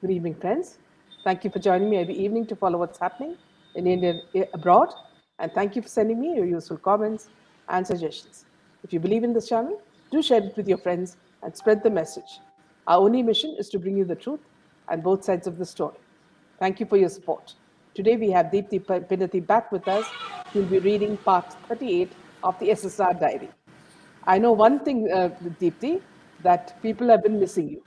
Good evening, friends. Thank you for joining me every evening to follow what's happening in India abroad. And thank you for sending me your useful comments and suggestions. If you believe in this channel, do share it with your friends and spread the message. Our only mission is to bring you the truth and both sides of the story. Thank you for your support. Today we have Deepti Pinnati back with us. She'll be reading part 38 of the SSR diary. I know one thing, Deepti, that people have been missing you.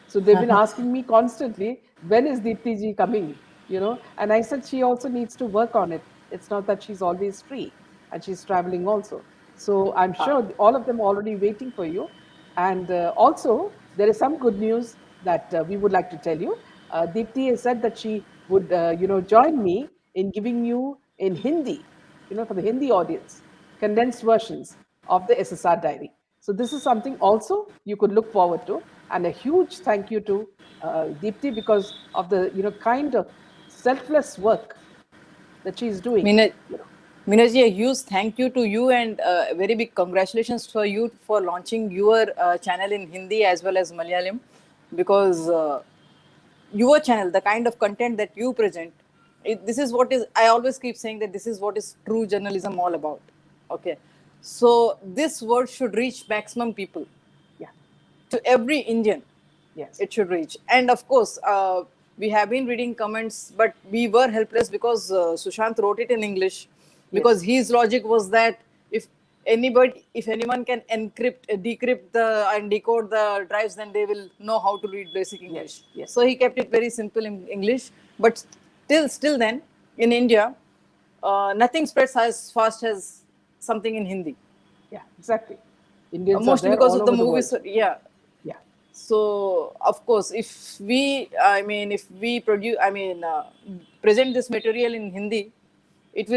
So they've been asking me constantly, when is Deepti ji coming? And I said she also needs to work on it. It's not that she's always free and she's traveling also. So I'm sure all of them are already waiting for you. And also, there is some good news that we would like to tell you. Deepti has said that she would, join me in giving you in Hindi, for the Hindi audience, condensed versions of the SSR diary. So this is something also you could look forward to, and a huge thank you to Deepti because of the kind of selfless work that she's doing. Mina, Minaji, a huge thank you to you and a very big congratulations for you for launching your channel in Hindi as well as Malayalam, because your channel, the kind of content that you present, this is what is, I always keep saying that this is what is true journalism all about. Okay. So this word should reach maximum people. Yeah. To every Indian. Yes. It should reach. And of course, we have been reading comments, but we were helpless because Sushant wrote it in English, because his logic was that if anyone can encrypt, decrypt and decode the drives, then they will know how to read basic English. Yes. So he kept it very simple in English. But still then, in India, nothing spreads as fast as something in Hindi. Yeah, exactly. Indians Mostly are there because all of the over movies. world. Yeah. Yeah. So of course, if we present this material in Hindi, it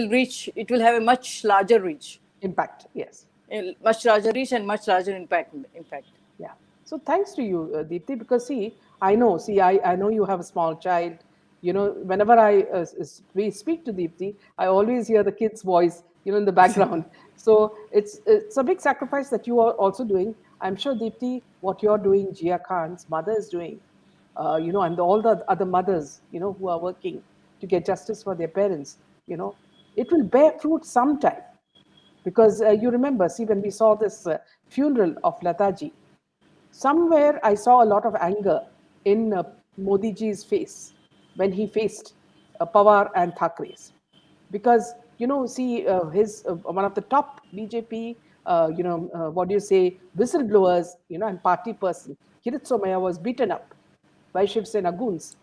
will have a much larger reach. Impact, yes. A much larger reach and much larger impact. In fact. Yeah. So thanks to you, Deepti, because I know you have a small child. Whenever we speak to Deepti, I always hear the kid's voice, in the background. So it's a big sacrifice that you are also doing. I'm sure, Deepti, what you're doing, Jia Khan's mother is doing, and all the other mothers, who are working to get justice for their parents, it will bear fruit sometime. Because you remember, see, when we saw this funeral of Lataji, somewhere I saw a lot of anger in Modi ji's face when he faced Pawar and Thakre's. Because, see, his one of the top BJP, what do you say, whistleblowers, and party person, Kirit Somaya, was beaten up by Shiv Sena goons.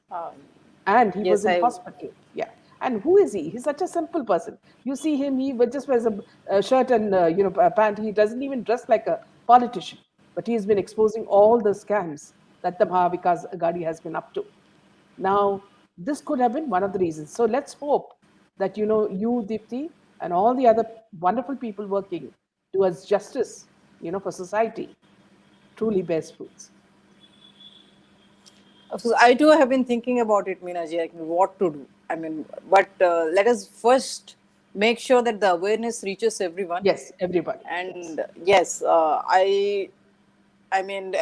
And he was Yes, in hospital. Yeah. And who is he? He's such a simple person. You see him, he just wears a shirt and a pant. He doesn't even dress like a politician. But he's been exposing all the scams that the Mahavikas Agadi has been up to. Now, this could have been one of the reasons. So let's hope that you, Deepti, and all the other wonderful people working towards justice, for society, truly bears fruits. So I too have been thinking about it, Meenaji, like what to do. But let us first make sure that the awareness reaches everyone. Yes, everybody. And yes, a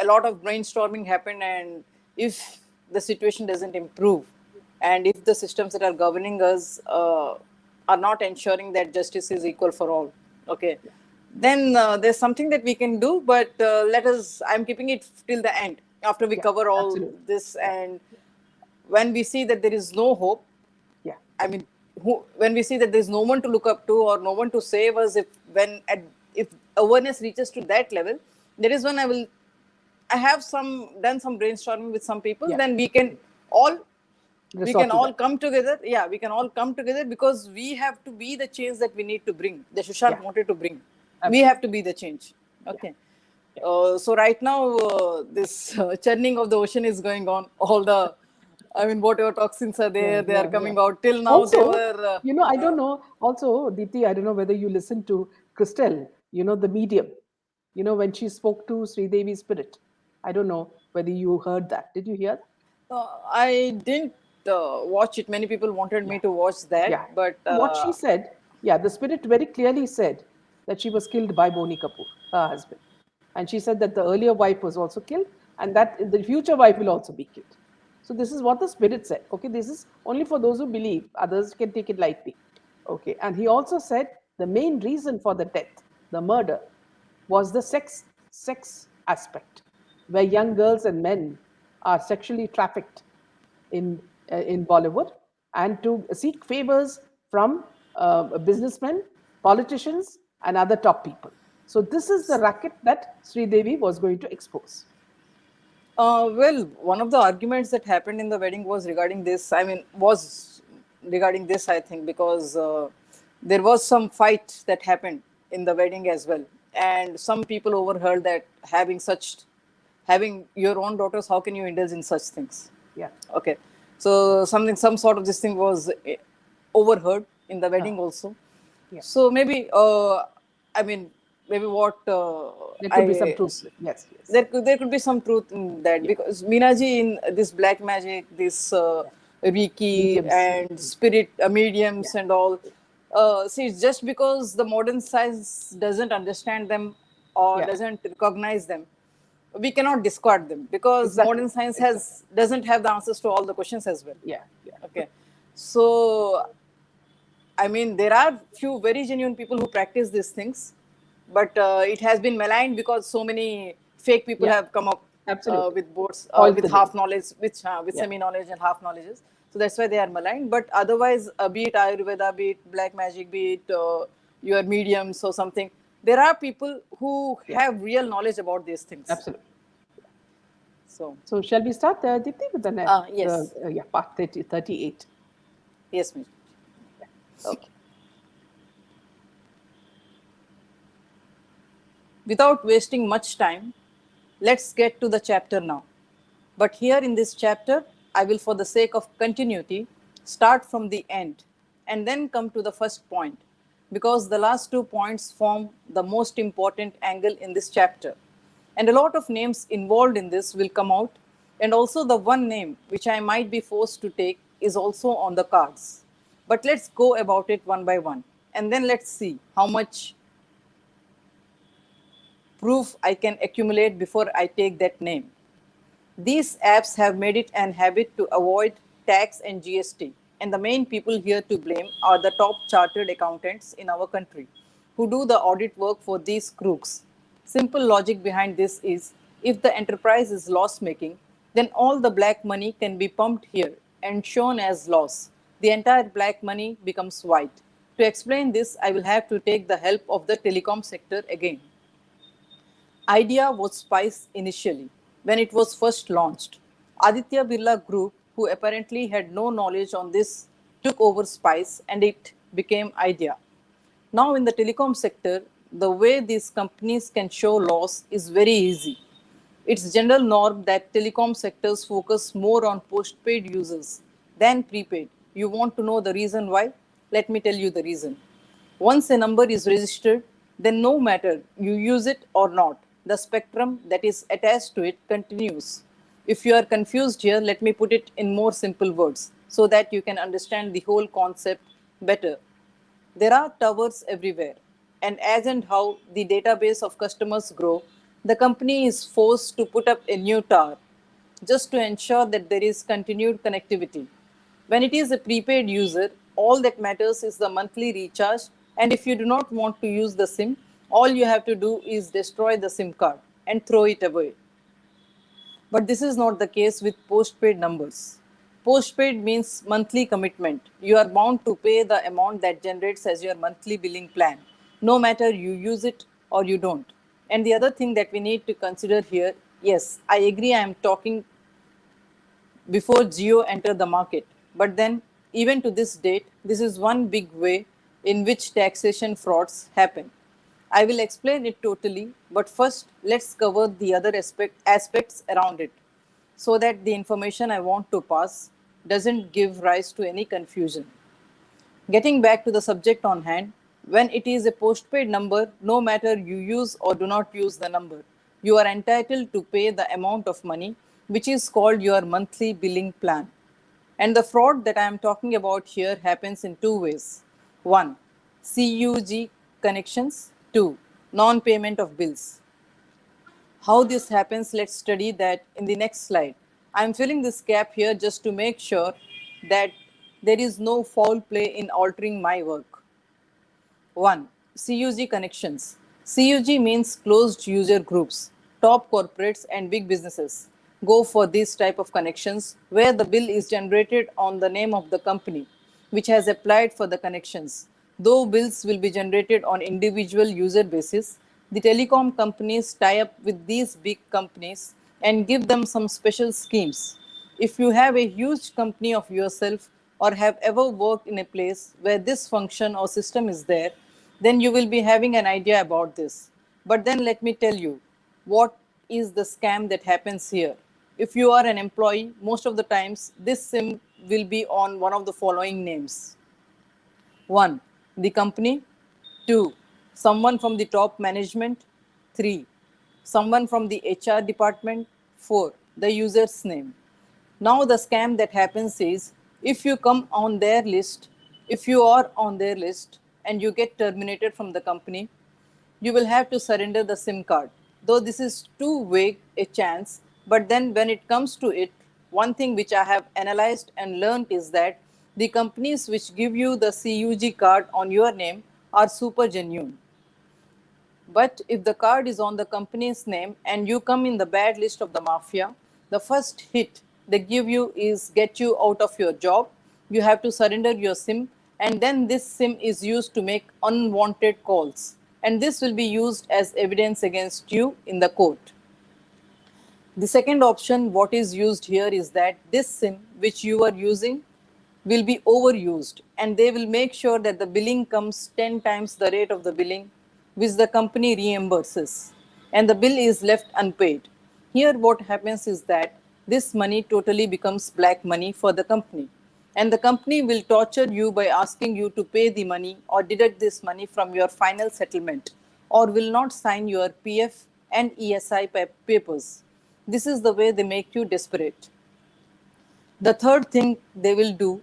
lot of brainstorming happened, and if the situation doesn't improve, and if the systems that are governing us are not ensuring that justice is equal for all, okay, then there's something that we can do. But I'm keeping it till the end after we cover all this, and when we see that there is no hope, when we see that there's no one to look up to or no one to save us, if awareness reaches to that level, there is when I have done some brainstorming with some people. Then we can all come together. Yeah, we can all come together, because we have to be the change that we need to bring. The Sushant wanted to bring. Absolutely. We have to be the change. Okay. So right now, this churning of the ocean is going on. All the, whatever toxins are there, they are coming out. Till now, also, they were. I don't know. Also, Deepti, I don't know whether you listened to Christelle, the medium, when she spoke to Sridevi's spirit. I don't know whether you heard that. Did you hear? I didn't watch it. Many people wanted me to watch that. But what she said, the spirit very clearly said that she was killed by Boni Kapoor, her husband. And she said that the earlier wife was also killed, and that the future wife will also be killed. So this is what the spirit said. Okay, this is only for those who believe. Others can take it lightly. Okay, and he also said the main reason for the death, the murder, was the sex aspect, where young girls and men are sexually trafficked in Bollywood and to seek favors from businessmen, politicians, and other top people. So this is the racket that Sridevi was going to expose. Well, one of the arguments that happened in the wedding was regarding this. I mean, was regarding this, I think, because there was some fight that happened in the wedding as well. And some people overheard that having your own daughters, how can you indulge in such things? Yeah. Okay. So some sort of this thing was overheard in the wedding also. Yeah. So maybe, I mean, maybe what There could be some truth. Yes, yes. there could be some truth in that, because Meenaji in this black magic, this Reiki Mediums. and spirit mediums and all. See, just because the modern science doesn't understand them or doesn't recognize them, we cannot discard them, because modern science doesn't have the answers to all the questions as well. Yeah, yeah. Okay, so I mean, there are few very genuine people who practice these things, but it has been maligned because so many fake people have come up with boards with half knowledge, with semi knowledge and half knowledges. So that's why they are maligned. But otherwise, be it Ayurveda, be it black magic, be it your mediums or something, there are people who have real knowledge about these things. Absolutely. So shall we start, Deepti, with the next? Yes. Part 38. Yes, ma'am. Okay. Without wasting much time, let's get to the chapter now. But here in this chapter, I will, for the sake of continuity, start from the end and then come to the first point, because the last 2 points form the most important angle in this chapter. And a lot of names involved in this will come out, and also the one name which I might be forced to take is also on the cards. But let's go about it one by one, and then let's see how much proof I can accumulate before I take that name. These apps have made it an habit to avoid tax and GST, and the main people here to blame are the top chartered accountants in our country who do the audit work for these crooks. Simple logic behind this is, if the enterprise is loss making, then all the black money can be pumped here and shown as loss. The entire black money becomes white. To explain this, I will have to take the help of the telecom sector again. Idea was Spice initially, when it was first launched. Aditya Birla Group, who apparently had no knowledge on this, took over Spice and it became Idea. Now in the telecom sector, the way these companies can show loss is very easy. It's general norm that telecom sectors focus more on postpaid users than prepaid. You want to know the reason why? Let me tell you the reason. Once a number is registered, then no matter you use it or not, the spectrum that is attached to it continues. If you are confused here, let me put it in more simple words so that you can understand the whole concept better. There are towers everywhere, and as and how the database of customers grow, the company is forced to put up a new tower just to ensure that there is continued connectivity. When it is a prepaid user, all that matters is the monthly recharge, and if you do not want to use the SIM, all you have to do is destroy the SIM card and throw it away. But this is not the case with postpaid numbers. Postpaid means monthly commitment. You are bound to pay the amount that generates as your monthly billing plan, no matter you use it or you don't. And the other thing that we need to consider here, yes, I agree, I am talking before Jio entered the market. But then, even to this date, this is one big way in which taxation frauds happen. I will explain it totally, but first let's cover the other aspects around it, so that the information I want to pass doesn't give rise to any confusion. Getting back to the subject on hand, when it is a postpaid number, no matter you use or do not use the number, you are entitled to pay the amount of money which is called your monthly billing plan. And the fraud that I am talking about here happens in two ways. One, CUG connections. Two, non-payment of bills. How this happens, let's study that in the next slide. I'm filling this gap here just to make sure that there is no foul play in altering my work. 1. CUG connections. CUG means closed user groups. Top corporates and big businesses go for this type of connections where the bill is generated on the name of the company which has applied for the connections. Though bills will be generated on individual user basis, the telecom companies tie up with these big companies and give them some special schemes. If you have a huge company of yourself or have ever worked in a place where this function or system is there, then you will be having an idea about this. But then let me tell you what is the scam that happens here. If you are an employee, most of the times this SIM will be on one of the following names. 1. The company. 2. Someone from the top management. 3. Someone from the HR department. 4. The user's name. Now, the scam that happens is if you come on their list, if you are on their list and you get terminated from the company, you will have to surrender the SIM card. Though this is too vague a chance, but then when it comes to it, one thing which I have analyzed and learned is that the companies which give you the CUG card on your name are super genuine. But if the card is on the company's name and you come in the bad list of the mafia, the first hit they give you is get you out of your job. You have to surrender your SIM, and then this SIM is used to make unwanted calls. And this will be used as evidence against you in the court. The second option, what is used here, is that this SIM which you are using will be overused and they will make sure that the billing comes 10 times the rate of the billing which the company reimburses and the bill is left unpaid. Here, what happens is that this money totally becomes black money for the company. And the company will torture you by asking you to pay the money or deduct this money from your final settlement or will not sign your PF and ESI papers. This is the way they make you desperate. The third thing they will do,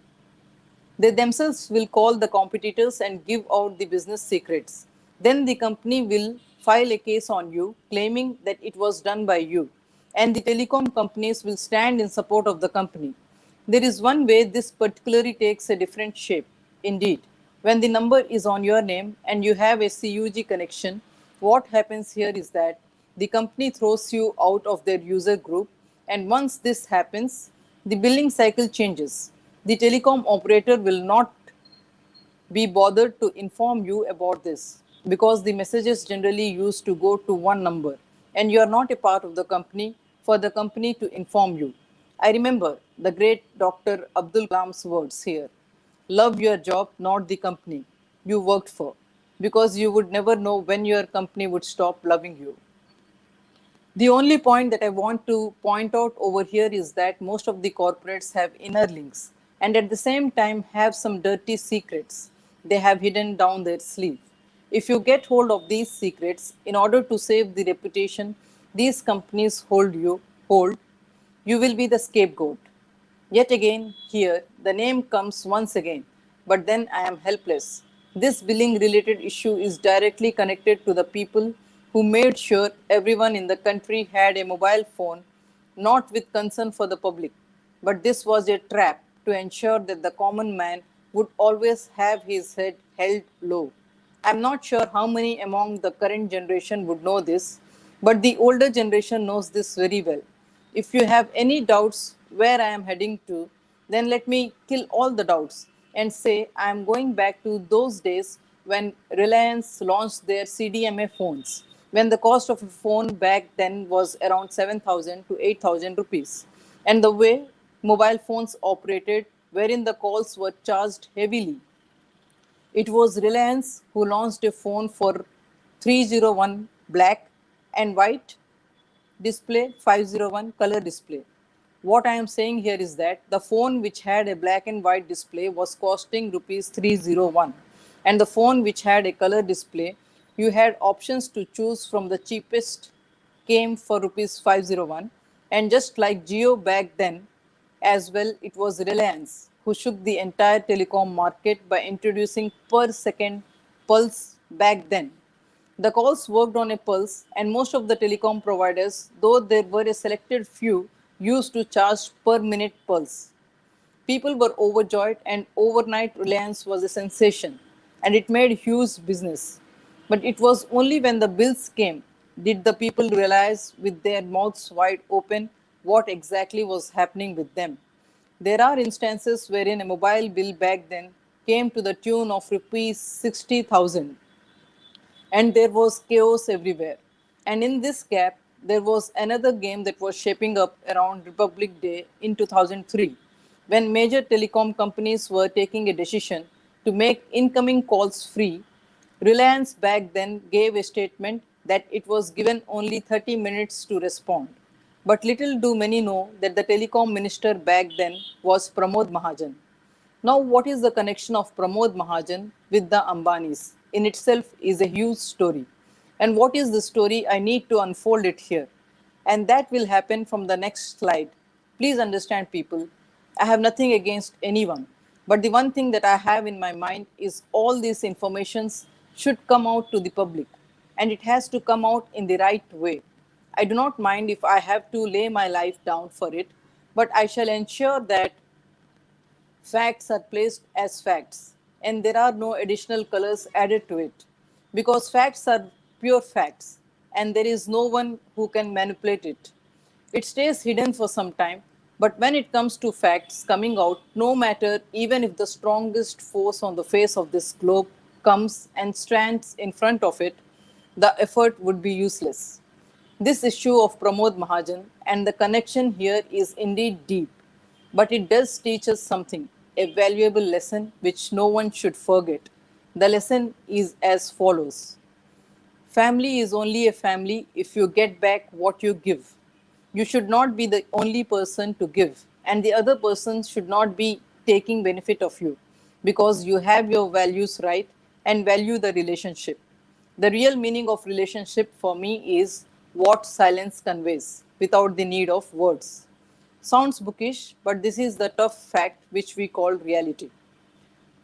they themselves will call the competitors and give out the business secrets. Then the company will file a case on you claiming that it was done by you. And the telecom companies will stand in support of the company. There is one way this particularly takes a different shape. Indeed, when the number is on your name and you have a CUG connection, what happens here is that the company throws you out of their user group. And once this happens, the billing cycle changes. The telecom operator will not be bothered to inform you about this because the messages generally used to go to one number and you are not a part of the company for the company to inform you. I remember the great Dr. Abdul Kalam's words here: love your job, not the company you worked for, because you would never know when your company would stop loving you. The only point that I want to point out over here is that most of the corporates have inner links and at the same time have some dirty secrets they have hidden down their sleeve. If you get hold of these secrets, in order to save the reputation these companies hold, you will be the scapegoat. Yet again, here, the name comes once again, but then I am helpless. This billing related issue is directly connected to the people who made sure everyone in the country had a mobile phone, not with concern for the public, but this was a trap to ensure that the common man would always have his head held low. I'm not sure how many among the current generation would know this, but the older generation knows this very well. If you have any doubts where I am heading to, then let me kill all the doubts and say I am going back to those days when Reliance launched their CDMA phones, when the cost of a phone back then was around 7,000 to 8,000 rupees, and the way mobile phones operated, wherein the calls were charged heavily. It was Reliance who launched a phone for 301 black and white display, 501 color display. What I am saying here is that the phone which had a black and white display was costing rupees 301 and the phone which had a color display, you had options to choose from the cheapest, came for rupees 501. And just like Geo back then as well, it was Reliance who shook the entire telecom market by introducing per second pulse back then. The calls worked on a pulse, and most of the telecom providers, though there were a selected few, used to charge per minute pulse. People were overjoyed, and overnight Reliance was a sensation, and it made huge business. But it was only when the bills came did the people realize, with their mouths wide open, what exactly was happening with them. There are instances wherein a mobile bill back then came to the tune of rupees 60,000, and there was chaos everywhere. And in this gap, there was another game that was shaping up around Republic Day in 2003, when major telecom companies were taking a decision to make incoming calls free. Reliance back then gave a statement that it was given only 30 minutes to respond. But little do many know that the telecom minister back then was Pramod Mahajan. Now, what is the connection of Pramod Mahajan with the Ambanis? In itself is a huge story. And what is the story? I need to unfold it here. And that will happen from the next slide. Please understand, people, I have nothing against anyone. But the one thing that I have in my mind is all these informations should come out to the public. And it has to come out in the right way. I do not mind if I have to lay my life down for it, but I shall ensure that facts are placed as facts, and there are no additional colors added to it, because facts are pure facts, and there is no one who can manipulate it. It stays hidden for some time, but when it comes to facts coming out, no matter, even if the strongest force on the face of this globe comes and stands in front of it, the effort would be useless. This issue of Pramod Mahajan and the connection here is indeed deep, but it does teach us something, a valuable lesson which no one should forget. The lesson is as follows: family is only a family if you get back what you give. You should not be the only person to give, and the other person should not be taking benefit of you, because you have your values right and value the relationship. The real meaning of relationship for me is what silence conveys without the need of words. Sounds bookish, but this is the tough fact which we call reality.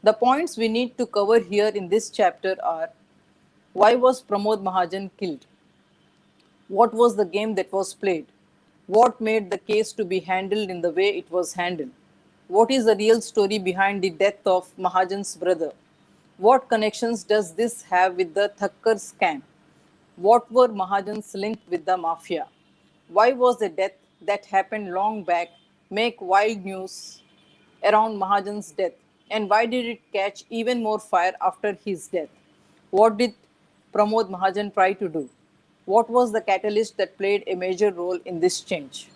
The points we need to cover here in this chapter are: why was Pramod Mahajan killed? What was the game that was played? What made the case to be handled in the way it was handled? What is the real story behind the death of Mahajan's brother? What connections does this have with the Thakkar scam? What were Mahajan's link with the mafia? Why was the death that happened long back make wild news around Mahajan's death? And why did it catch even more fire after his death? What did Pramod Mahajan try to do? What was the catalyst that played a major role in this change?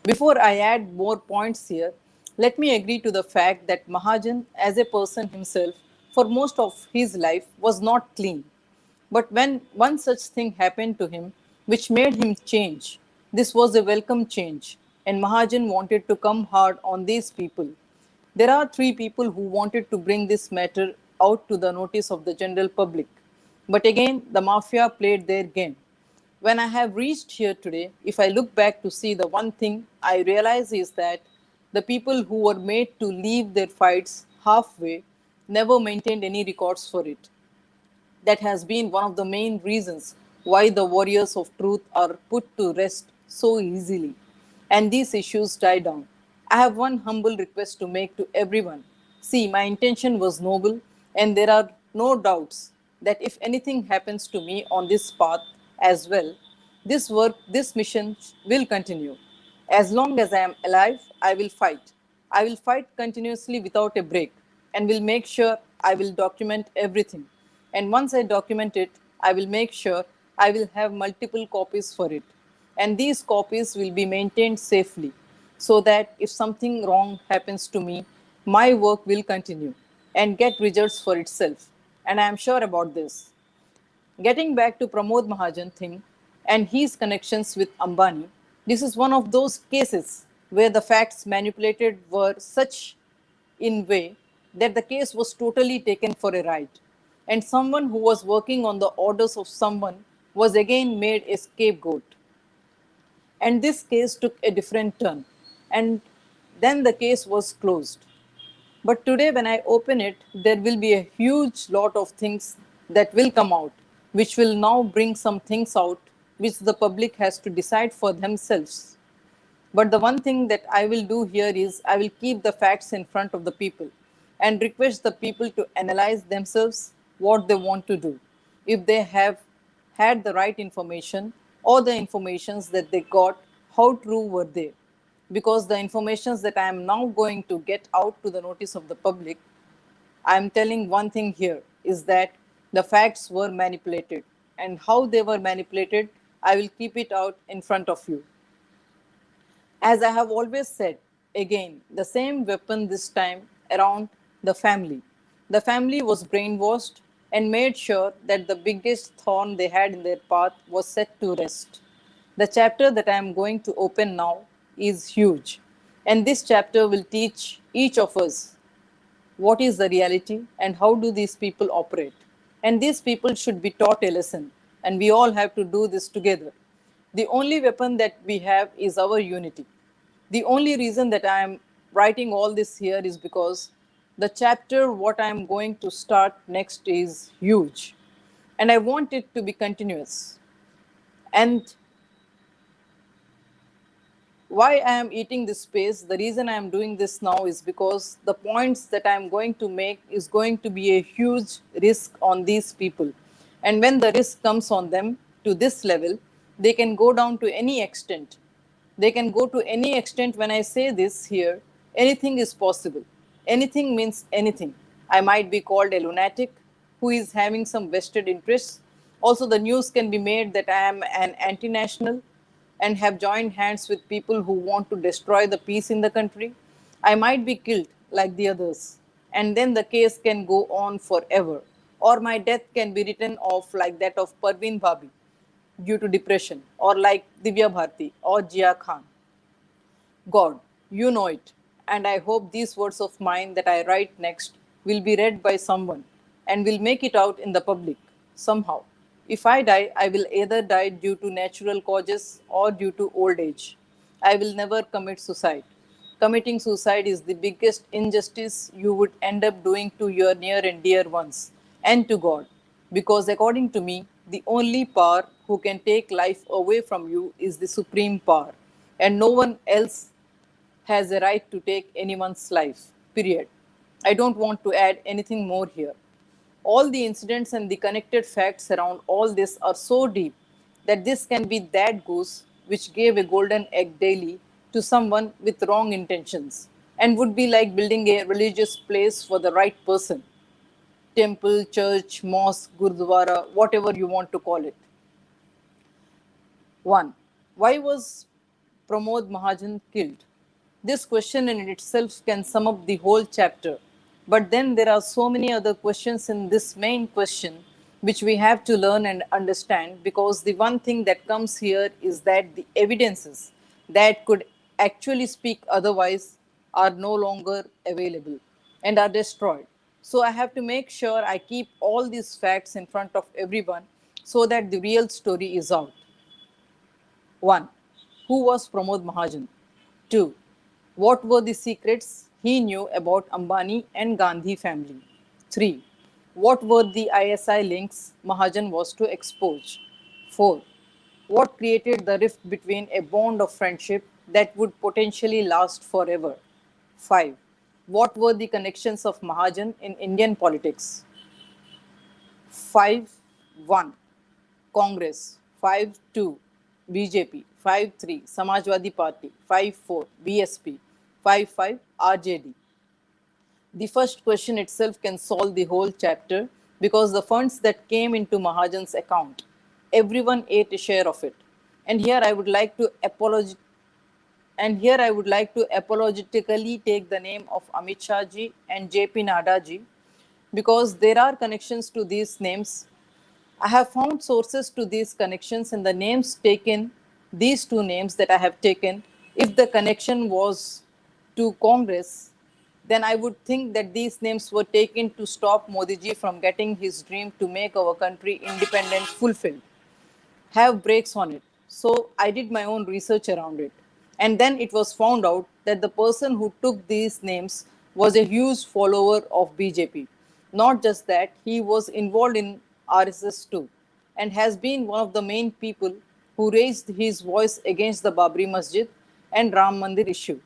Before I add more points here, let me agree to the fact that Mahajan, as a person himself, for most of his life, was not clean. But when one such thing happened to him, which made him change, this was a welcome change, and Mahajan wanted to come hard on these people. There are three people who wanted to bring this matter out to the notice of the general public. But again, the mafia played their game. When I have reached here today, if I look back to see, the one thing I realize is that the people who were made to leave their fights halfway never maintained any records for it. That has been one of the main reasons why the warriors of truth are put to rest so easily and these issues die down. I have one humble request to make to everyone. See, my intention was noble, and there are no doubts that if anything happens to me on this path as well, this work, this mission will continue. As long as I am alive, I will fight. I will fight continuously without a break, and will make sure I will document everything. And once I document it, I will make sure I will have multiple copies for it. And these copies will be maintained safely, so that if something wrong happens to me, my work will continue and get results for itself. And I am sure about this. Getting back to Pramod Mahajan thing and his connections with Ambani, this is one of those cases where the facts manipulated were such in way that the case was totally taken for a ride. And someone who was working on the orders of someone was again made a scapegoat. And this case took a different turn. And then the case was closed. But today, when I open it, there will be a huge lot of things that will come out, which will now bring some things out which the public has to decide for themselves. But the one thing that I will do here is I will keep the facts in front of the people and request the people to analyze themselves what they want to do. If they have had the right information or the informations that they got, how true were they? Because the informations that I am now going to get out to the notice of the public, I am telling one thing here is that the facts were manipulated, and how they were manipulated, I will keep it out in front of you. As I have always said, again, the same weapon this time around the family. The family was brainwashed and made sure that the biggest thorn they had in their path was set to rest. The chapter that I am going to open now is huge, and this chapter will teach each of us what is the reality and how do these people operate. And these people should be taught a lesson, and we all have to do this together. The only weapon that we have is our unity. The only reason that I am writing all this here is because the chapter what I am going to start next is huge, and I want it to be continuous. And why I am eating this space, the reason I am doing this now is because the points that I am going to make is going to be a huge risk on these people. And when the risk comes on them to this level, they can go down to any extent. They can go to any extent. When I say this here, anything is possible. Anything means anything. I might be called a lunatic who is having some vested interests. Also, the news can be made that I am an anti national and have joined hands with people who want to destroy the peace in the country. I might be killed like the others, and then the case can go on forever. Or my death can be written off like that of Parveen Bhabi due to depression, or like Divya Bharti or Jia Khan. God, you know it, and I hope these words of mine that I write next will be read by someone and will make it out in the public somehow. If I die, I will either die due to natural causes or due to old age. I will never commit suicide. Committing suicide is the biggest injustice you would end up doing to your near and dear ones and to God. Because according to me, the only power who can take life away from you is the supreme power, and no one else has a right to take anyone's life. Period. I don't want to add anything more here. All the incidents and the connected facts around all this are so deep that this can be that goose which gave a golden egg daily to someone with wrong intentions and would be like building a religious place for the right person. Temple, church, mosque, gurdwara, whatever you want to call it. 1. Why was Pramod Mahajan killed? This question in itself can sum up the whole chapter. But then there are so many other questions in this main question which we have to learn and understand, because the one thing that comes here is that the evidences that could actually speak otherwise are no longer available and are destroyed. So I have to make sure I keep all these facts in front of everyone so that the real story is out. 1. Who was Pramod Mahajan? 2. What were the secrets he knew about Ambani and Gandhi family? 3. What were the ISI links Mahajan was to expose? 4. What created the rift between a bond of friendship that would potentially last forever? 5. What were the connections of Mahajan in Indian politics? 5-1 Congress, 5-2 BJP, 5-3 Samajwadi Party, 5-4 BSP, 5-5 RJD. The first question itself can solve the whole chapter, because the funds that came into Mahajan's account, everyone ate a share of it. And here I would like to apologetically take the name of Amit Shah ji and JP Nadda ji, because there are connections to these names. I have found sources to these connections, and the names taken, these two names that I have taken, if the connection was to Congress, then I would think that these names were taken to stop Modi ji from getting his dream to make our country independent fulfilled, have breaks on it. So I did my own research around it. And then it was found out that the person who took these names was a huge follower of BJP. Not just that, he was involved in RSS too, and has been one of the main people who raised his voice against the Babri Masjid and Ram Mandir issue.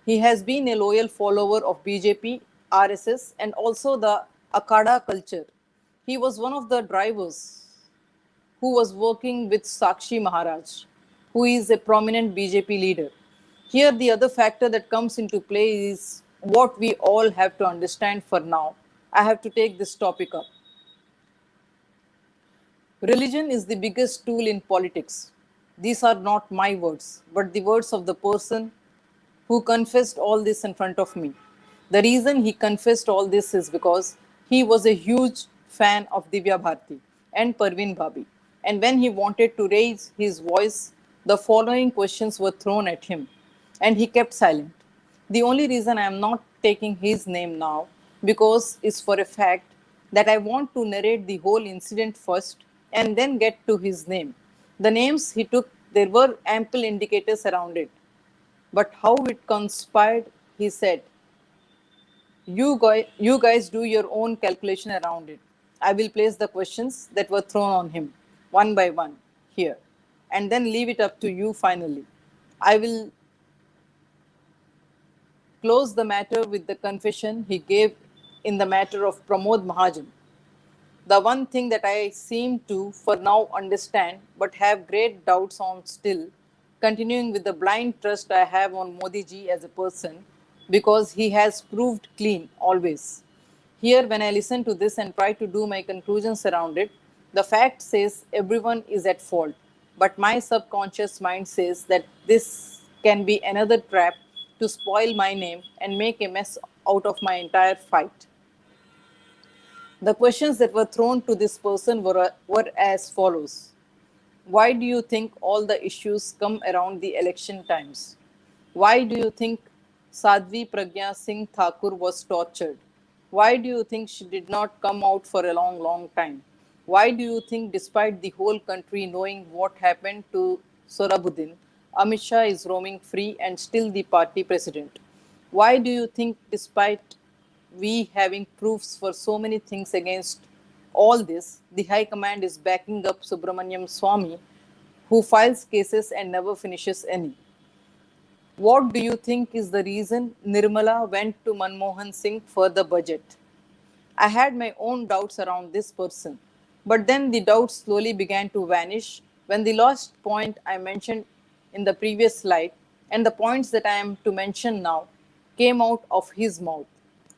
He has been a loyal follower of BJP, RSS, and also the Akada culture. He was one of the drivers who was working with Sakshi Maharaj, who is a prominent BJP leader. Here, the other factor that comes into play is what we all have to understand for now. I have to take this topic up. Religion is the biggest tool in politics. These are not my words, but the words of the person who confessed all this in front of me. The reason he confessed all this is because he was a huge fan of Divya Bharti and Parveen Babi. And when he wanted to raise his voice, the following questions were thrown at him, and he kept silent. The only reason I am not taking his name now because is for a fact that I want to narrate the whole incident first and then get to his name. The names he took, there were ample indicators around it. But how it conspired, he said, you guys do your own calculation around it. I will place the questions that were thrown on him one by one here and then leave it up to you finally. I will close the matter with the confession he gave in the matter of Pramod Mahajan. The one thing that I seem to, for now, understand but have great doubts on still, continuing with the blind trust I have on Modi ji as a person, because he has proved clean always. Here, when I listen to this and try to do my conclusions around it, the fact says everyone is at fault, but my subconscious mind says that this can be another trap to spoil my name and make a mess out of my entire fight. The questions that were thrown to this person were as follows. Why do you think all the issues come around the election times? Why do you think Sadhvi Pragya Singh Thakur was tortured? Why do you think she did not come out for a long, long time? Why do you think, despite the whole country knowing what happened to Sorabuddin, Amit Shah is roaming free and still the party president? Why do you think, despite we having proofs for so many things against all this, the High Command is backing up Subramaniam Swamy, who files cases and never finishes any? What do you think is the reason Nirmala went to Manmohan Singh for the budget? I had my own doubts around this person, but then the doubts slowly began to vanish when the last point I mentioned in the previous slide and the points that I am to mention now came out of his mouth.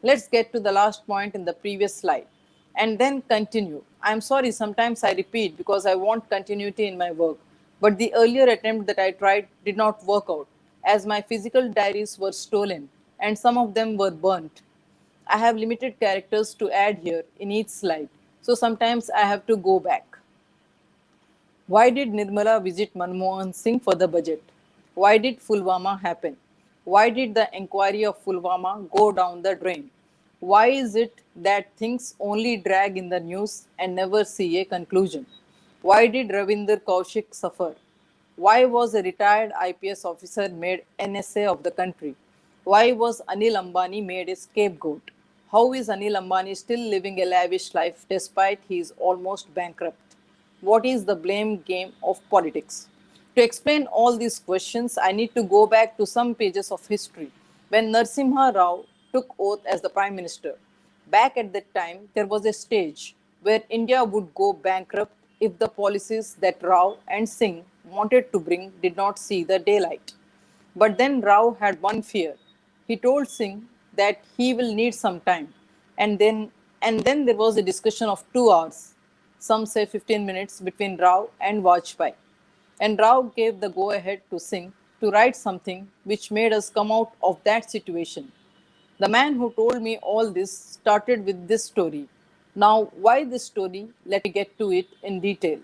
Let's get to the last point in the previous slide and then continue. I'm sorry, sometimes I repeat because I want continuity in my work, but the earlier attempt that I tried did not work out as my physical diaries were stolen and some of them were burnt. I have limited characters to add here in each slide, so sometimes I have to go back. Why did Nirmala visit Manmohan Singh for the budget? Why did Pulwama happen? Why did the inquiry of Pulwama go down the drain? Why is it that things only drag in the news and never see a conclusion? Why did Ravinder Kaushik suffer? Why was a retired IPS officer made NSA of the country? Why was Anil Ambani made a scapegoat? How is Anil Ambani still living a lavish life despite he is almost bankrupt? What is the blame game of politics? To explain all these questions, I need to go back to some pages of history when Narsimha Rao took oath as the Prime Minister. Back at that time, there was a stage where India would go bankrupt if the policies that Rao and Singh wanted to bring did not see the daylight. But then Rao had one fear. He told Singh that he will need some time. And then there was a discussion of 2 hours, some say 15 minutes, between Rao and Vajpayee. And Rao gave the go ahead to Singh to write something which made us come out of that situation. The man who told me all this started with this story. Now, why this story? Let me get to it in detail.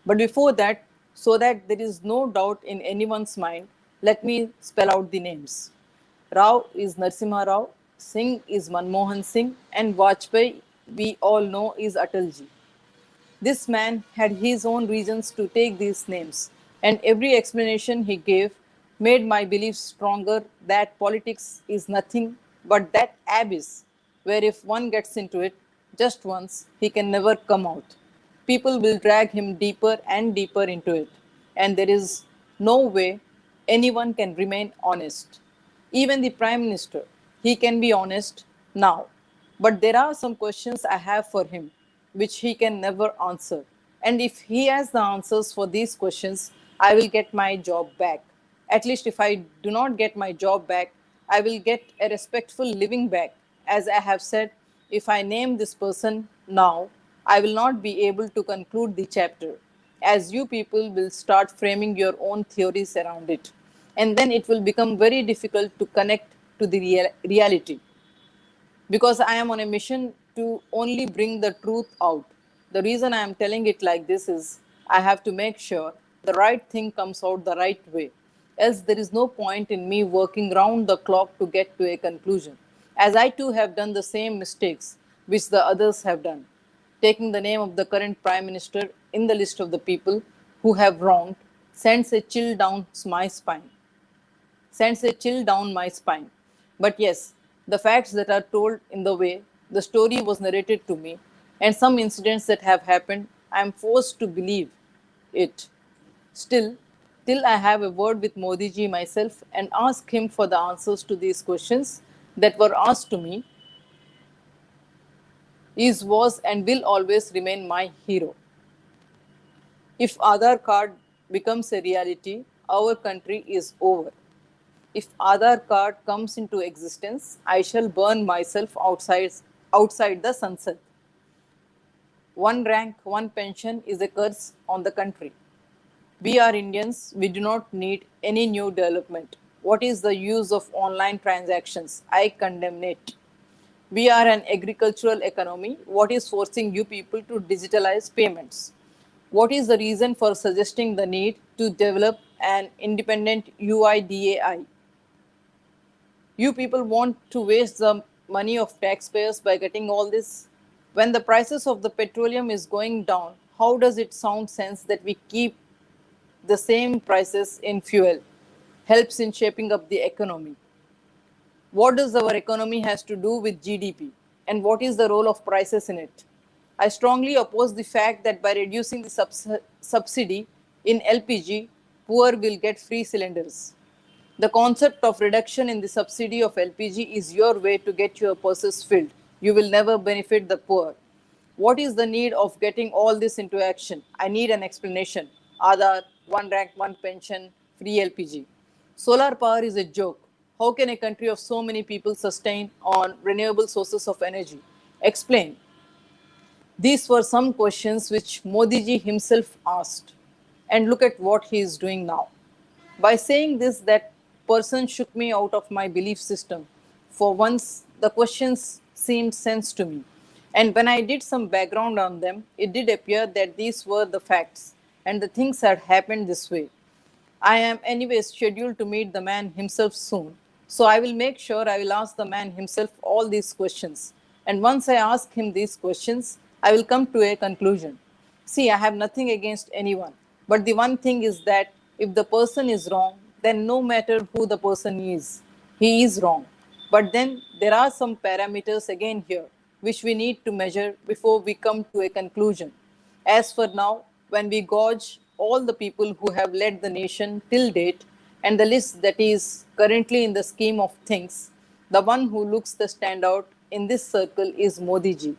But before that, so that there is no doubt in anyone's mind, let me spell out the names. Rao is Narsimha Rao, Singh is Manmohan Singh, and Vajpayee, we all know, is Atalji. This man had his own reasons to take these names, and every explanation he gave made my belief stronger that politics is nothing but that abyss where if one gets into it just once, he can never come out. People will drag him deeper and deeper into it, and there is no way anyone can remain honest. Even the Prime Minister, he can be honest now. But there are some questions I have for him which he can never answer. And if he has the answers for these questions, I will get my job back. At least if I do not get my job back, I will get a respectful living back. As I have said, if I name this person now, I will not be able to conclude the chapter, as you people will start framing your own theories around it. And then it will become very difficult to connect to the reality, because I am on a mission to only bring the truth out. The reason I am telling it like this is I have to make sure the right thing comes out the right way. Else, there is no point in me working round the clock to get to a conclusion, as I too have done the same mistakes which the others have done. Taking the name of the current Prime Minister in the list of the people who have wronged sends a chill down my spine sends a chill down my spine. But yes, the facts that are told in the way the story was narrated to me, and some incidents that have happened, I am forced to believe it. Still, till I have a word with Modi ji myself and ask him for the answers to these questions that were asked to me, is, was, and will always remain my hero. If Aadhaar card becomes a reality, our country is over. If Aadhaar card comes into existence, I shall burn myself outside the sunset. One rank, one pension is a curse on the country. We are Indians, we do not need any new development. What is the use of online transactions? I condemn it. We are an agricultural economy. What is forcing you people to digitalize payments? What is the reason for suggesting the need to develop an independent UIDAI? You people want to waste the money of taxpayers by getting all this? When the prices of the petroleum is going down, how does it sound sense that we keep the same prices in fuel? Helps in shaping up the economy. What does our economy has to do with GDP, and what is the role of prices in it? I strongly oppose the fact that by reducing the subsidy in LPG, poor will get free cylinders. The concept of reduction in the subsidy of LPG is your way to get your purses filled. You will never benefit the poor. What is the need of getting all this into action? I need an explanation. Aadhaar, one rank, one pension, free LPG. Solar power is a joke. How can a country of so many people sustain on renewable sources of energy? Explain. These were some questions which Modi ji himself asked. And look at what he is doing now. By saying this, that person shook me out of my belief system. For once, the questions seemed sense to me. And when I did some background on them, it did appear that these were the facts and the things had happened this way. I am anyway scheduled to meet the man himself soon. So I will make sure I will ask the man himself all these questions. And once I ask him these questions, I will come to a conclusion. See, I have nothing against anyone. But the one thing is that if the person is wrong, then no matter who the person is, he is wrong. But then there are some parameters again here which we need to measure before we come to a conclusion. As for now, when we gauge all the people who have led the nation till date and the list that is currently in the scheme of things, the one who looks the standout in this circle is Modi ji.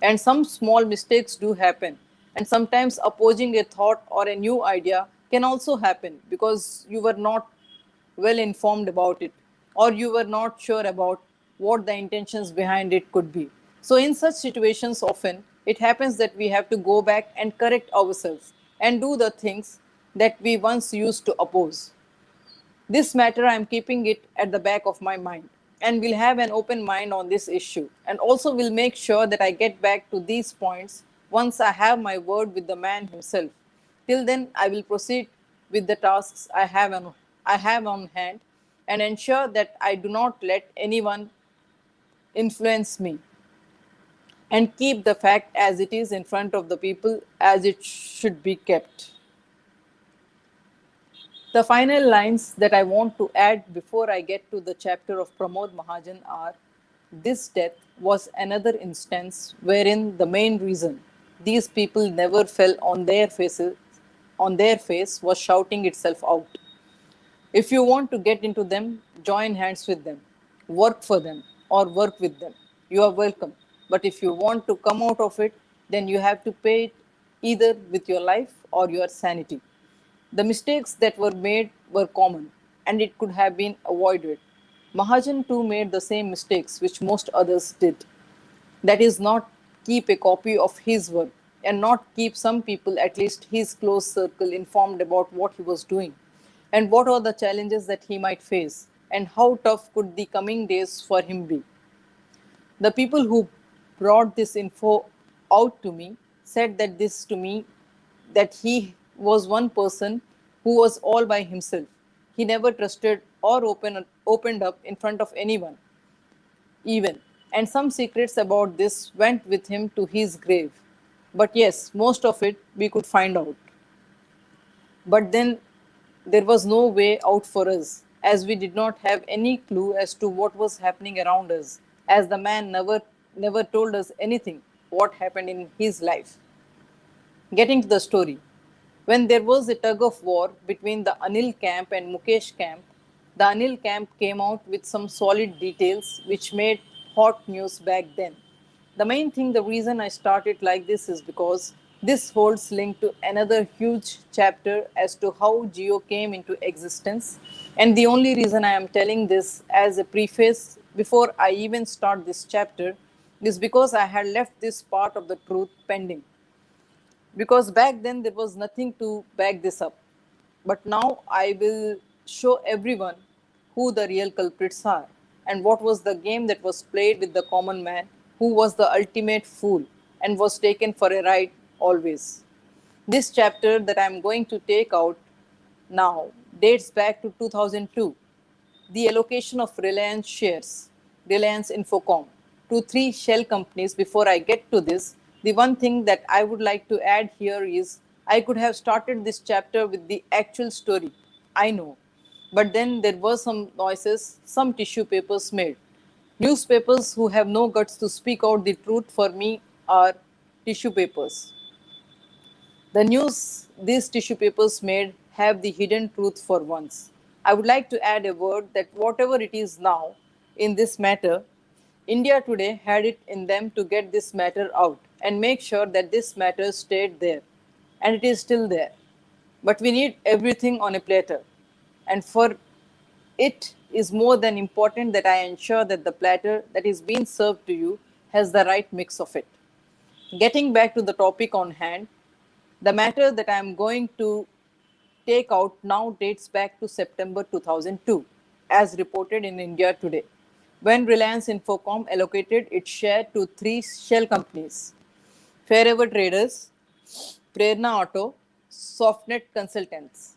And some small mistakes do happen. And sometimes opposing a thought or a new idea can also happen because you were not well informed about it, or you were not sure about what the intentions behind it could be. So, in such situations, often it happens that we have to go back and correct ourselves and do the things that we once used to oppose. This matter, I am keeping it at the back of my mind and will have an open mind on this issue, and also will make sure that I get back to these points once I have my word with the man himself. Till then, I will proceed with the tasks I have on hand and ensure that I do not let anyone influence me, and keep the fact as it is in front of the people as it should be kept. The final lines that I want to add before I get to the chapter of Pramod Mahajan are: this death was another instance wherein the main reason these people never fell on their face was shouting itself out. If you want to get into them, join hands with them, work for them, or work with them. You are welcome. But if you want to come out of it, then you have to pay it either with your life or your sanity. The mistakes that were made were common, and it could have been avoided. Mahajan too made the same mistakes which most others did. That is, not keep a copy of his work and not keep some people, at least his close circle, informed about what he was doing and what are the challenges that he might face and how tough could the coming days for him be. The people who brought this info out to me said that this to me, that he was one person who was all by himself. He never trusted or opened up in front of anyone, even. And some secrets about this went with him to his grave. But yes, most of it we could find out. But then there was no way out for us, as we did not have any clue as to what was happening around us, as the man never told us anything what happened in his life. Getting to the story. When there was a tug of war between the Anil camp and Mukesh camp, the Anil camp came out with some solid details which made hot news back then. The main thing, the reason I started like this is because this holds link to another huge chapter as to how Geo came into existence. And the only reason I am telling this as a preface before I even start this chapter is because I had left this part of the truth pending, because back then there was nothing to back this up. But now I will show everyone who the real culprits are and what was the game that was played with the common man who was the ultimate fool and was taken for a ride always. This chapter that I am going to take out now dates back to 2002, the allocation of Reliance shares, Reliance Infocom, to three shell companies. Before I get to this, the one thing that I would like to add here is I could have started this chapter with the actual story. I know. But then there were some noises, some tissue papers made. Newspapers who have no guts to speak out the truth for me are tissue papers. The news these tissue papers made have the hidden truth for once. I would like to add a word that whatever it is now in this matter, India today had it in them to get this matter out and make sure that this matter stayed there. And it is still there. But we need everything on a platter. And for it is more than important that I ensure that the platter that is being served to you has the right mix of it. Getting back to the topic on hand, the matter that I am going to take out now dates back to September 2002, as reported in India Today, when Reliance Infocom allocated its share to three shell companies: Fairhaven Traders, Prerna Auto, Softnet Consultants.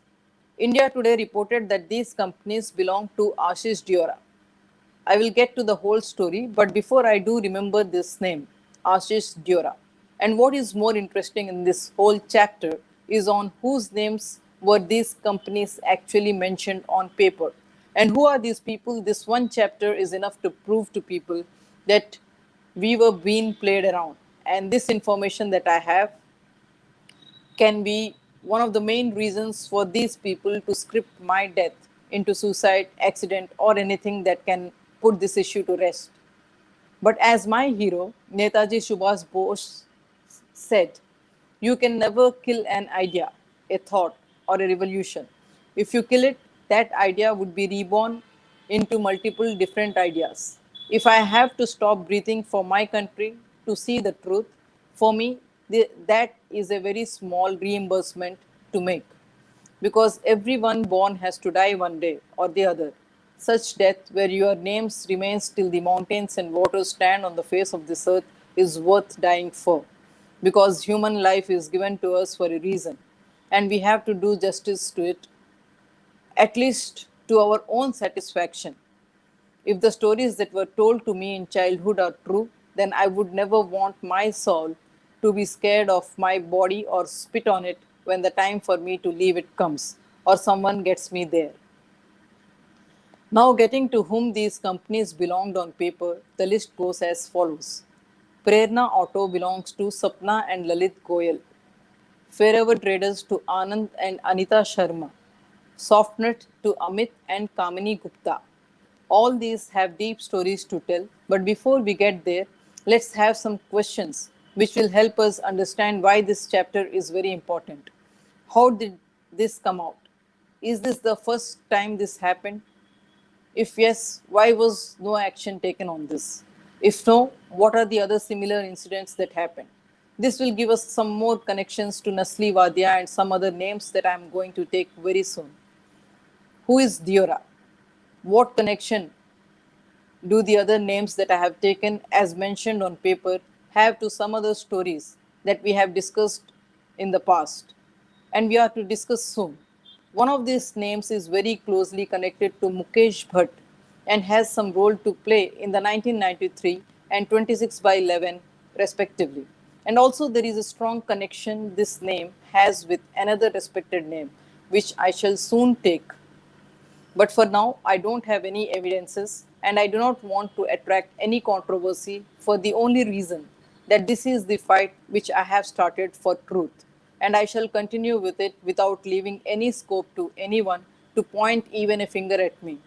India Today reported that these companies belong to Ashish Diora. I will get to the whole story, but before I do, remember this name, Ashish Diora. And what is more interesting in this whole chapter is on whose names were these companies actually mentioned on paper. And who are these people? This one chapter is enough to prove to people that we were being played around. And this information that I have can be one of the main reasons for these people to script my death into suicide, accident, or anything that can put this issue to rest. But as my hero, Netaji Subhas Bose, said, you can never kill an idea, a thought, or a revolution. If you kill it, that idea would be reborn into multiple different ideas. If I have to stop breathing for my country to see the truth, for me, that is a very small reimbursement to make, because everyone born has to die one day or the other. Such death, where your names remains till the mountains and waters stand on the face of this earth, is worth dying for, because human life is given to us for a reason, and we have to do justice to it, at least to our own satisfaction. If the stories that were told to me in childhood are true, then I would never want my soul to be scared of my body or spit on it when the time for me to leave it comes, or someone gets me there. Now, getting to whom these companies belonged on paper, the list goes as follows. Prerna Auto belongs to Sapna and Lalit Goyal. Fairhaven Traders to Anand and Anita Sharma. Softnet to Amit and Kamini Gupta. All these have deep stories to tell, but before we get there, let's have some questions which will help us understand why this chapter is very important. How did this come out? Is this the first time this happened? If yes, why was no action taken on this? If no, what are the other similar incidents that happened? This will give us some more connections to Nasli Wadia and some other names that I am going to take very soon. Who is Diora? What connection do the other names that I have taken as mentioned on paper have to some other stories that we have discussed in the past and we are to discuss soon? One of these names is very closely connected to Mukesh Bhatt and has some role to play in the 1993 and 26 by 11 respectively. And also there is a strong connection this name has with another respected name which I shall soon take, but for now, I don't have any evidences and I do not want to attract any controversy for the only reason that this is the fight which I have started for truth. And I shall continue with it without leaving any scope to anyone to point even a finger at me.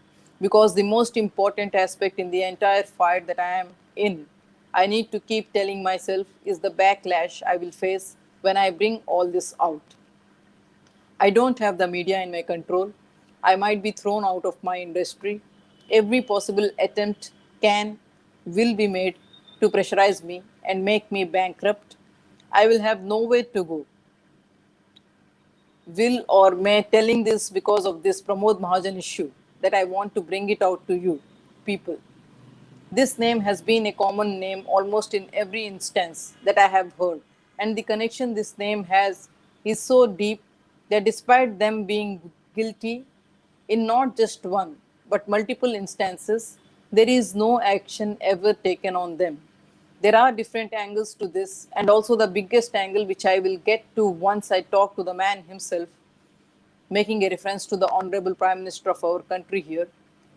Because the most important aspect in the entire fight that I am in, I need to keep telling myself, is the backlash I will face when I bring all this out. I don't have the media in my control. I might be thrown out of my industry. Every possible attempt will be made to pressurize me and make me bankrupt. I will have nowhere to go. Will or may telling this because of this Pramod Mahajan issue that I want to bring it out to you, people. This name has been a common name almost in every instance that I have heard, and the connection this name has is so deep that despite them being guilty in not just one but multiple instances, there is no action ever taken on them. There are different angles to this, and also the biggest angle, which I will get to once I talk to the man himself, making a reference to the Honorable Prime Minister of our country here.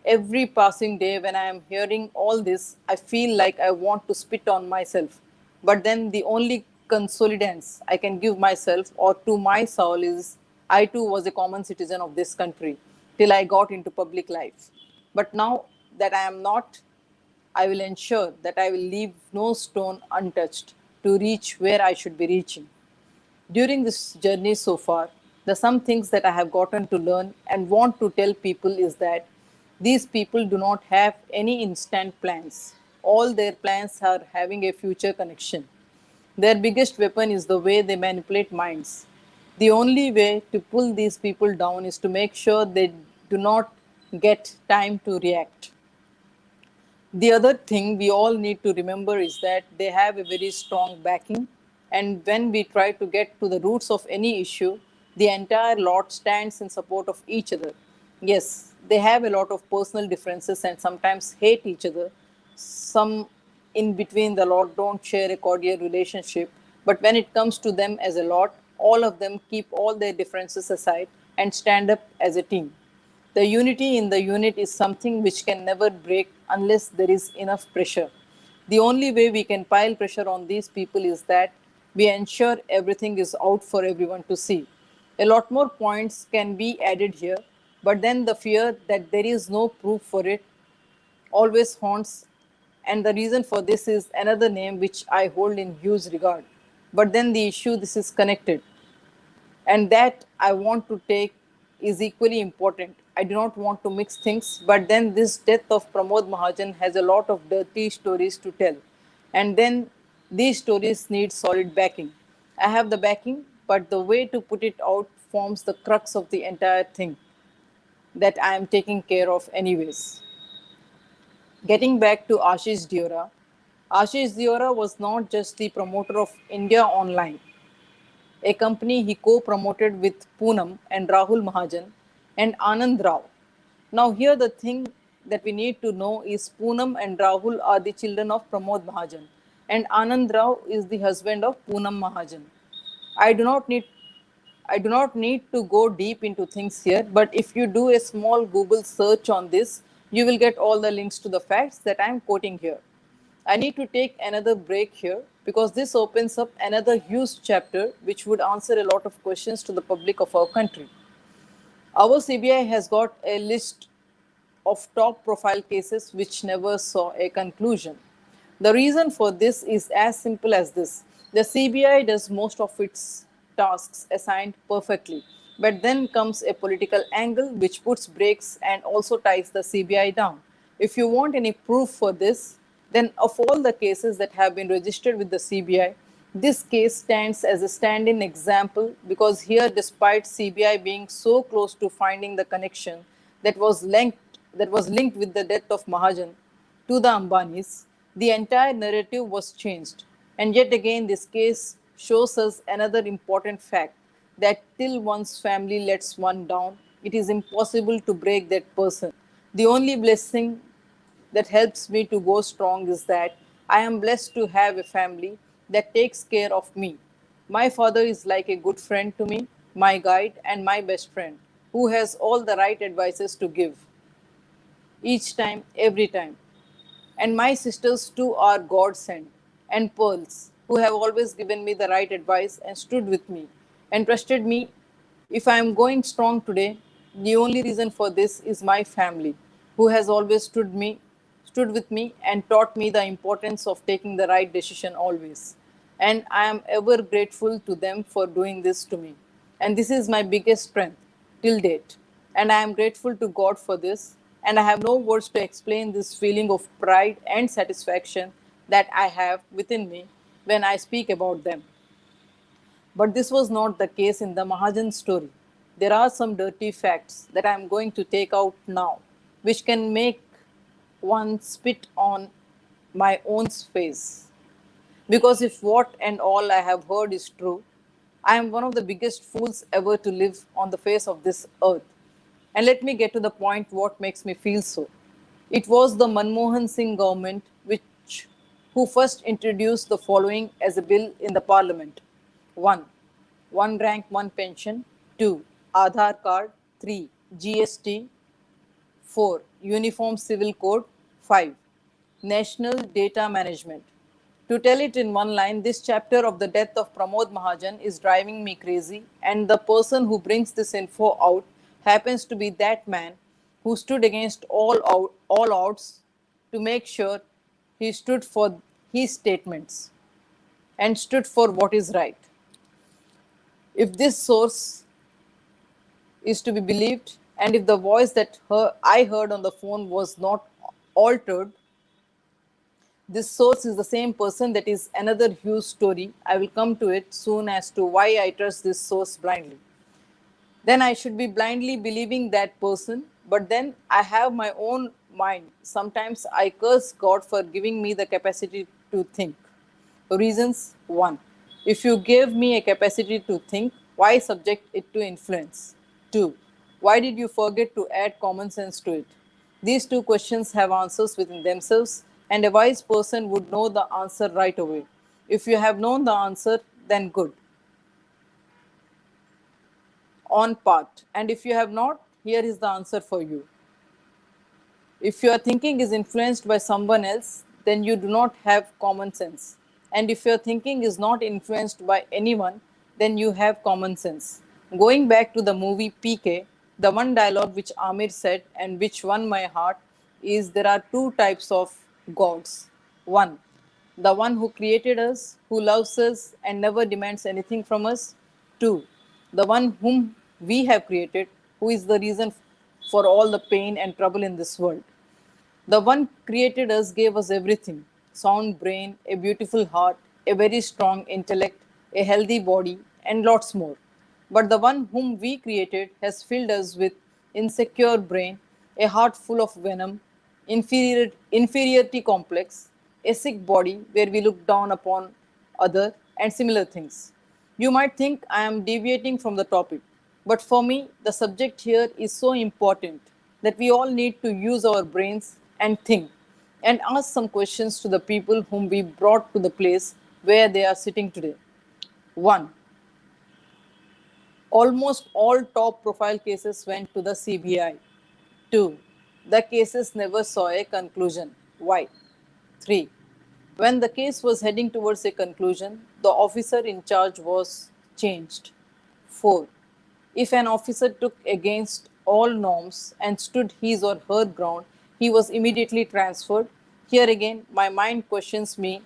Every passing day, when I am hearing all this, I feel like I want to spit on myself. But then the only consolidance I can give myself or to my soul is I too was a common citizen of this country till I got into public life. But now that I am not, I will ensure that I will leave no stone untouched to reach where I should be reaching. During this journey so far, the some things that I have gotten to learn and want to tell people is that these people do not have any instant plans. All their plans are having a future connection. Their biggest weapon is the way they manipulate minds. The only way to pull these people down is to make sure they do not get time to react. The other thing we all need to remember is that they have a very strong backing, and when we try to get to the roots of any issue, the entire lot stands in support of each other. Yes, they have a lot of personal differences and sometimes hate each other. Some in between the lot don't share a cordial relationship, but when it comes to them as a lot, all of them keep all their differences aside and stand up as a team. The unity in the unit is something which can never break unless there is enough pressure. The only way we can pile pressure on these people is that we ensure everything is out for everyone to see. A lot more points can be added here, but then the fear that there is no proof for it always haunts, and the reason for this is another name which I hold in huge regard. But then the issue this is connected and that I want to take is equally important. I do not want to mix things, but then this death of Pramod Mahajan has a lot of dirty stories to tell. And then these stories need solid backing. I have the backing, but the way to put it out forms the crux of the entire thing that I am taking care of, anyways. Getting back to Ashish Diora was not just the promoter of India Online, a company he co-promoted with Poonam and Rahul Mahajan and Anand Rao. Now here the thing that we need to know is Poonam and Rahul are the children of Pramod Mahajan and Anand Rao is the husband of Poonam Mahajan. I do not need I do not need to go deep into things here, but if you do a small Google search on this, you will get all the links to the facts that I am quoting here. I need to take another break here because this opens up another huge chapter which would answer a lot of questions to the public of our country. Our CBI has got a list of top profile cases which never saw a conclusion. The reason for this is as simple as this: the CBI does most of its tasks assigned perfectly, but then comes a political angle which puts brakes and also ties the CBI down. If you want any proof for this, then of all the cases that have been registered with the CBI, this case stands as a stand in example because here, despite CBI being so close to finding the connection that was linked with the death of Mahajan to the Ambanis, the entire narrative was changed. And yet again, this case shows us another important fact that till one's family lets one down, it is impossible to break that person. The only blessing that helps me to go strong is that I am blessed to have a family that takes care of me. My father is like a good friend to me, my guide, and my best friend, who has all the right advices to give each time, every time. And my sisters too are God sent and pearls, who have always given me the right advice and stood with me and trusted me. If I am going strong today, the only reason for this is my family, who has always stood with me and taught me the importance of taking the right decision always. And I am ever grateful to them for doing this to me. And this is my biggest strength till date. And I am grateful to God for this. And I have no words to explain this feeling of pride and satisfaction that I have within me when I speak about them. But this was not the case in the Mahajan story. There are some dirty facts that I am going to take out now, which can make one spit on my own face. Because if what and all I have heard is true, I am one of the biggest fools ever to live on the face of this earth. And let me get to the point what makes me feel so. It was the Manmohan Singh government who first introduced the following as a bill in the parliament. 1. One rank, one pension. 2. Aadhaar card. 3. GST. 4. Uniform Civil Code. 5. National Data Management. To tell it in one line, this chapter of the death of Pramod Mahajan is driving me crazy, and the person who brings this info out happens to be that man who stood against all odds to make sure he stood for his statements and stood for what is right. If this source is to be believed, and if the voice that I heard on the phone was not altered, this source is the same person. That is another huge story. I will come to it soon as to why I trust this source blindly. Then I should be blindly believing that person, but then I have my own mind. Sometimes I curse God for giving me the capacity to think. Reasons: 1. If you gave me a capacity to think, why subject it to influence? 2. Why did you forget to add common sense to it? These two questions have answers within themselves, and a wise person would know the answer right away. If you have known the answer, then good, on part. And if you have not, here is the answer for you. If your thinking is influenced by someone else, then you do not have common sense. And if your thinking is not influenced by anyone, then you have common sense. Going back to the movie PK, the one dialogue which Amir said and which won my heart is: there are two types of gods. One, the one who created us, who loves us and never demands anything from us. 2. The one whom we have created, who is the reason for all the pain and trouble in this world. The one created us gave us everything: sound brain, a beautiful heart, a very strong intellect, a healthy body, and lots more. But the one whom we created has filled us with insecure brain, a heart full of venom, inferiority complex, a sick body where we look down upon other, and similar things. You might think I am deviating from the topic, but for me, the subject here is so important that we all need to use our brains and think and ask some questions to the people whom we brought to the place where they are sitting today. 1. Almost all top profile cases went to the CBI. 2. The cases never saw a conclusion. Why? 3. When the case was heading towards a conclusion, the officer in charge was changed. 4. If an officer took against all norms and stood his or her ground, he was immediately transferred. Here again, my mind questions me,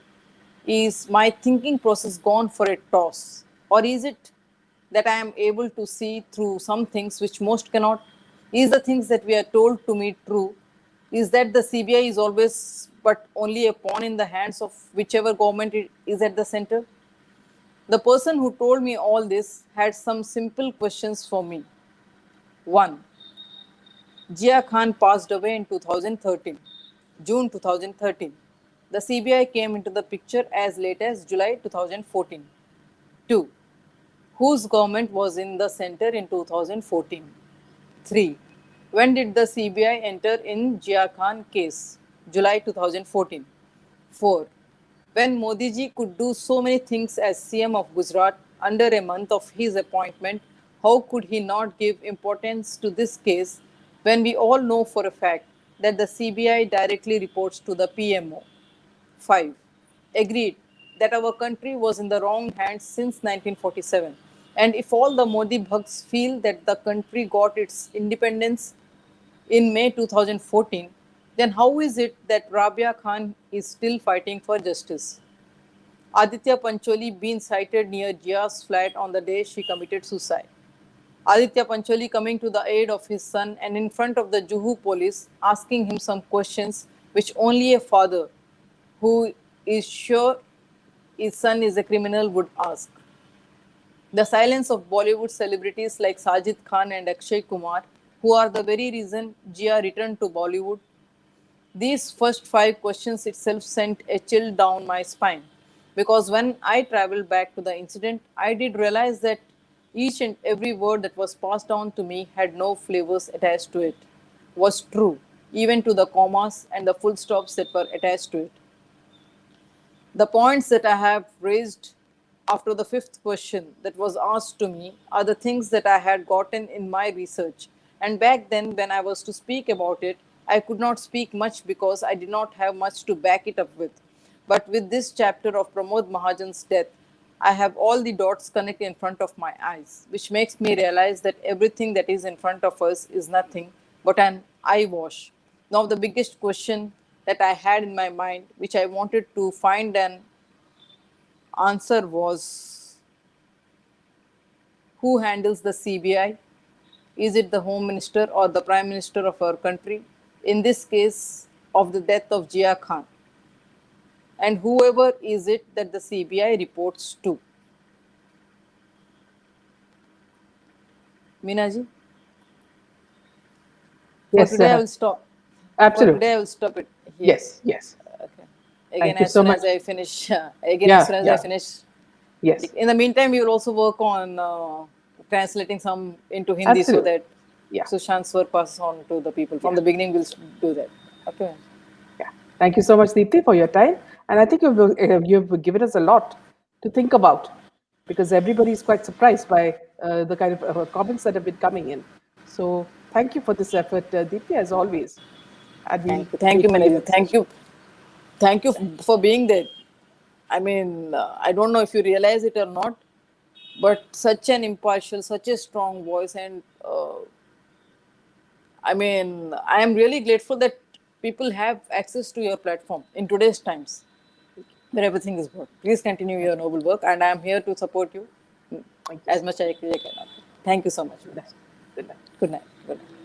is my thinking process gone for a toss? Or is it that I am able to see through some things which most cannot? Is the things that we are told to me true? Is that the CBI is always but only a pawn in the hands of whichever government is at the center? The person who told me all this had some simple questions for me. 1. Jia Khan passed away in 2013, June 2013. The CBI came into the picture as late as July 2014. 2. Whose government was in the center in 2014? 3. When did the CBI enter in Jia Khan case? July 2014. 4. When Modi ji could do so many things as CM of Gujarat under a month of his appointment, how could he not give importance to this case when we all know for a fact that the CBI directly reports to the PMO? 5. Agreed that our country was in the wrong hands since 1947. And if all the Modi bhakts feel that the country got its independence in May 2014, then how is it that Rabia Khan is still fighting for justice? Aditya Pancholi been sighted near Jia's flat on the day she committed suicide. Aditya Pancholi coming to the aid of his son and in front of the Juhu police asking him some questions which only a father who is sure his son is a criminal would ask. The silence of Bollywood celebrities like Sajid Khan and Akshay Kumar, who are the very reason Jia returned to Bollywood. These first 5 questions itself sent a chill down my spine because when I traveled back to the incident, I did realize that each and every word that was passed on to me had no flavors attached to it, was true, even to the commas and the full stops that were attached to it. The points that I have raised after the fifth question that was asked to me are the things that I had gotten in my research. And back then, when I was to speak about it, I could not speak much because I did not have much to back it up with. But with this chapter of Pramod Mahajan's death, I have all the dots connect in front of my eyes, which makes me realize that everything that is in front of us is nothing but an eyewash. Now, the biggest question that I had in my mind, which I wanted to find an answer, was who handles the CBI? Is it the Home Minister or the Prime Minister of our country? In this case of the death of Jia Khan. And whoever is it that the CBI reports to? Meena ji? For Yes, today, I will stop. For today, absolutely. I will stop it here. Yes, yes. Okay. Again, Thank you as so soon much. as I finish, Yeah, yeah. Yes, In the meantime, you will also work on translating some into Hindi so absolutely. that Yeah, Sushant's work passes on to the people. From yeah, the beginning, we'll do that. Okay. yeah. Thank you so much, Deepti, for your time. And I think you've given us a lot to think about because everybody is quite surprised by the kind of comments that have been coming in. So thank you for this effort, Deepti, as always. And we Thank you, wait for your Manager. next session. Thank you for being there. I mean, I don't know if you realize it or not, but such an impartial, such a strong voice, and I mean, I am really grateful that people have access to your platform in today's times where everything is good. Please continue Thank your noble work, and I am here to support you thank you as so much much. as I can. Thank you so much. Good night. Good night. Good night. Good night.